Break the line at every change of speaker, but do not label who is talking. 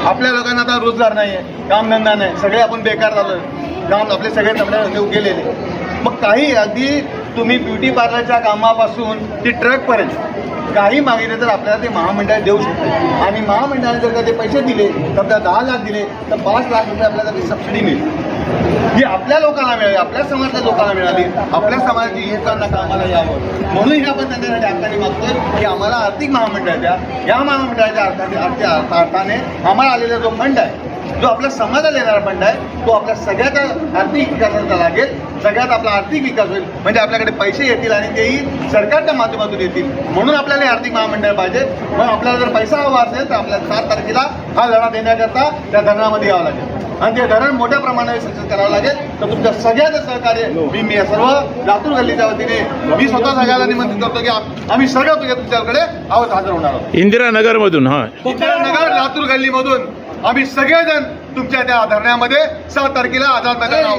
आपल्या लोकांना आता रोजगार नाही आहे, कामधंदा नाही, सगळे आपण बेकार झालो, काम आपले सगळे धंदे गेलेले. मग काही अगदी तुम्ही ब्युटी पार्लरच्या कामापासून ती ट्रकपर्यंत काही मागितले तर आपल्याला ते महामंडळ देऊ शकते. आणि महामंडळाने जर का ते पैसे दिले, समजा 10 लाख दिले तर 5 लाख रुपये आपल्याला ती सबसिडी मिळेल. ही आपल्या लोकांना मिळाली, आपल्या समाजाच्या लोकांना मिळाली, आपल्या समाजाच्या युवकांना कामाला यावं म्हणून आपण त्यांच्यासाठी अर्थाने मागतोय की आम्हाला आर्थिक महामंडळ द्या. या महामंडळाच्या अर्थाने आम्हाला आलेला जो फंड आहे, जो आपल्या समाजाला येणारा फंड आहे, तो आपल्या सगळ्याच्या आर्थिक विकासाचा लागेल. सगळ्यात आपला आर्थिक विकास होईल, म्हणजे आपल्याकडे पैसे येतील आणि तेही सरकारच्या माध्यमातून येतील. म्हणून आपल्याला हे आर्थिक महामंडळ पाहिजे. मग आपल्याला जर पैसा हवा असेल तर आपल्याला 7 तारखेला हा लढा देण्याकरता त्या धरणामध्ये यावं लागेल आणि ते धरण मोठ्या प्रमाणात सक्सेस करावं लागेल. तर तुमच्या सगळ्याचं सहकार्य मी सर्व लातूर गल्लीच्या वतीने मी स्वतः सगळ्याला निमंत्रित करतो की आम्ही सगळं तुमच्याकडे हजर होणार आहोत.
इंदिरानगर मधून
इंदिरानगर लातूर गल्लीमधून आम्ही सगळेजण तुमच्या त्या धरण्यामध्ये 7 तारखेला आझाद मैदानावर